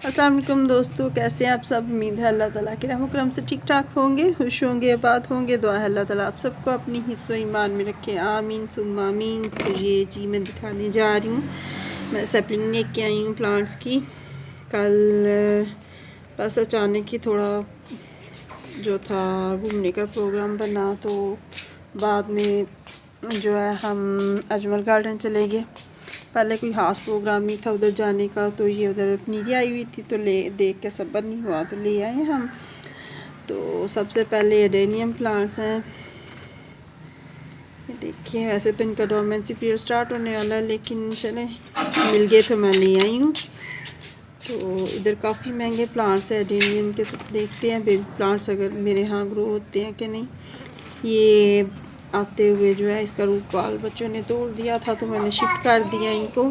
अस्सलाम वालेकुम दोस्तों, कैसे हैं आप सब। उम्मीद है अल्लाह ताला के रहम करम से ठीक ठाक होंगे, खुश होंगे, आबाद होंगे। दुआ है अल्लाह ताला आप सबको अपनी हिफ्ज़ व ईमान में रखे, आमीन सुम्मा आमीन। तो ये जी मैं दिखाने जा रही हूँ, मैं सैपलिंग लेके आई हूँ प्लांट्स की। कल बस अचानक ही थोड़ा जो था घूमने का प्रोग्राम बना, तो बाद में जो है हम अजमल गार्डन चले गए। पहले कोई ख़ास प्रोग्राम नहीं था उधर जाने का, तो ये उधर नीरी आई हुई थी तो ले देख के सब्र नहीं हुआ तो ले आए हम। तो सबसे पहले एडेनियम प्लांट्स हैं, ये देखिए। वैसे तो इनका डोरमेंसी पीरियड स्टार्ट होने वाला है, लेकिन चले मिल गए तो मैं ले आई हूँ। तो इधर काफ़ी महंगे प्लांट्स हैं एडेनियम के, तो देखते हैं बेबी प्लांट्स अगर मेरे यहाँ ग्रो होते हैं कि नहीं। ये आते हुए जो है इसका रूट बाल बच्चों ने तोड़ दिया था, तो मैंने शिफ्ट कर दिया इनको।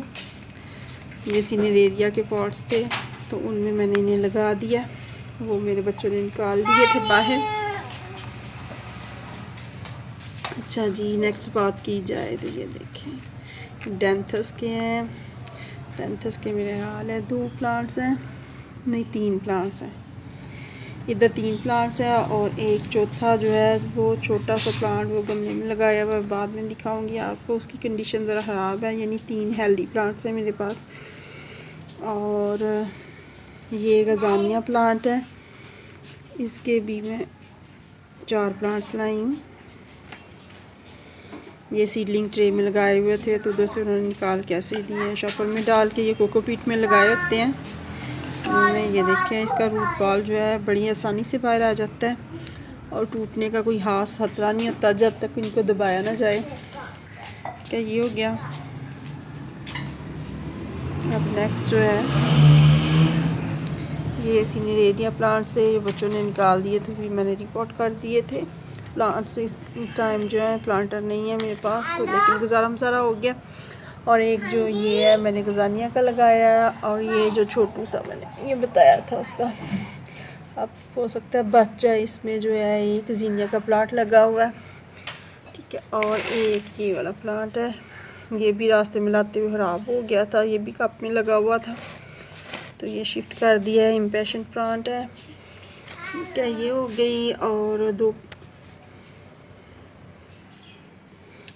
ये सिनेरेरिया के पॉट्स थे तो उनमें मैंने इन्हें लगा दिया, वो मेरे बच्चों ने निकाल दिए थे बाहर। अच्छा जी, नेक्स्ट बात की जाए तो ये देखें डेंथस के हैं। डेंथस के मेरे हाल है 2 प्लांट्स हैं, नहीं 3 प्लांट्स हैं। इधर 3 प्लांट्स हैं और एक चौथा जो है वो छोटा सा प्लांट वो गमले में लगाया हुआ है, बाद में दिखाऊंगी आपको। उसकी कंडीशन ज़रा ख़राब है, यानी 3 हेल्दी प्लांट्स हैं मेरे पास। और ये गजानिया प्लांट है, इसके भी मैं 4 प्लांट्स लाई हूँ। ये सीडलिंग ट्रे में लगाए हुए थे, तो उधर से उन्होंने निकाल के ऐसे ही दिए हैं शॉपर में डाल के। ये कोकोपीट में लगाए होते हैं उन्होंने। ये देखें इसका रूट बॉल जो है बड़ी आसानी से बाहर आ जाता है और टूटने का कोई खास खतरा नहीं होता जब तक इनको दबाया ना जाए। क्या ये हो गया। अब नेक्स्ट जो है ये सिनेरेरिया प्लांट्स थे, बच्चों ने निकाल दिए थे, फिर मैंने रिपोर्ट कर दिए थे। प्लांट्स इस टाइम जो है प्लांटर नहीं है मेरे पास, तो लेकिन गुजारा मसारा हो गया। और एक जो ये है मैंने गजानिया का लगाया, और ये जो छोटू सा मैंने ये बताया था उसका अब हो सकता है बच्चा इसमें जो है एक जीनिया का प्लांट लगा हुआ है, ठीक है। और एक ये वाला प्लांट है, ये भी रास्ते में लाते हुए ख़राब हो गया था, ये भी कप में लगा हुआ था तो ये शिफ्ट कर दिया है। इम्पेशेंट प्लांट है, क्या ये हो गई। और 2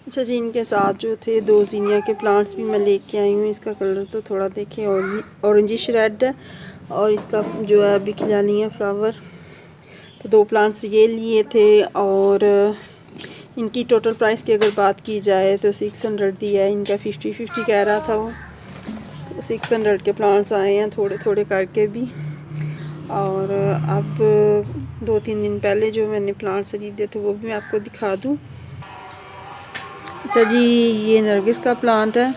अच्छा जी, इनके साथ जो थे 2 जीनिया के प्लांट्स भी मैं लेके आई हूँ। इसका कलर तो थोड़ा देखें ऑरेंजिश रेड है, और इसका जो है अभी खिला नहीं है फ्लावर। तो 2 प्लांट्स ये लिए थे, और इनकी टोटल प्राइस की अगर बात की जाए तो 600 दिया है। इनका 50-50 कह रहा था वो, तो 600 के प्लांट्स आए हैं थोड़े थोड़े करके भी। और अब 2-3 दिन पहले जो मैंने प्लांट्स खरीदे थे वो भी मैं आपको दिखा दूँ। अच्छा जी, ये नरगिस का प्लांट है,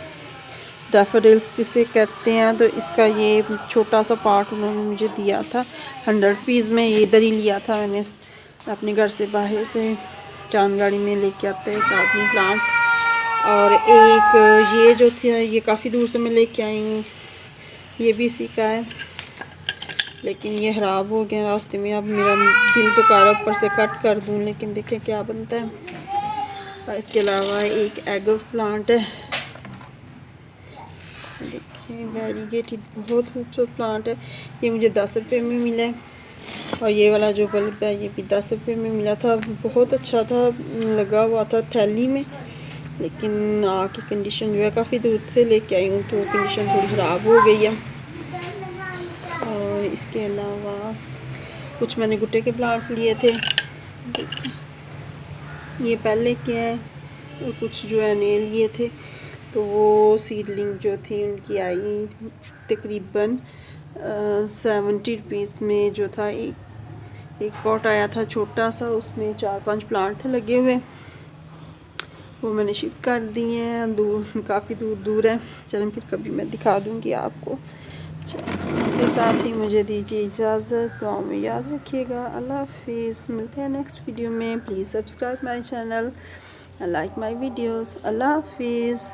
डैफोडिल्स जिसे कहते हैं। तो इसका ये छोटा सा पार्ट उन्होंने मुझे दिया था 100 पीस में। ये इधर ही लिया था मैंने अपने घर से, बाहर से चांद गाड़ी में लेके आते हैं आदमी प्लांट्स। और एक ये जो थे ये काफ़ी दूर से मैं लेके आई हूँ, ये भी इसी का है, लेकिन ये ख़राब हो गया रास्ते में। अब मेरा दिल तो कर ऊपर से कट कर दूँ, लेकिन देखें क्या बनता है। इसके अलावा एक एग प्लांट है, देखिए वेरीगेटेड, बहुत खूबसूरत प्लांट है। ये मुझे 10 रुपये में मिला है। और ये वाला जो बल्ब है ये भी 10 रुपये में मिला था, बहुत अच्छा था, लगा हुआ था थैली में। लेकिन आके कंडीशन जो है काफ़ी दूर से लेके आई हूँ तो कंडीशन थोड़ी ख़राब हो गई है। और इसके अलावा कुछ मैंने गुट्टे के प्लांट्स लिए थे, ये पहले के हैं, और कुछ जो है नए लिए थे। तो वो सीडलिंग जो थी उनकी आई तकरीबन 70 रुपीज़ में। जो था एक पॉट आया था छोटा सा, उसमें 4-5 प्लांट थे लगे हुए, वो मैंने शिफ्ट कर दिए हैं। दूर काफ़ी दूर दूर है, चलें फिर कभी मैं दिखा दूँगी आपको। इसके साथ ही मुझे दीजिए इजाज़त, दुआ में याद रखिएगा। अल्लाह हाफिज़, मिलते हैं नेक्स्ट वीडियो में। Please subscribe my channel, like my videos. अल्लाह हाफिज़।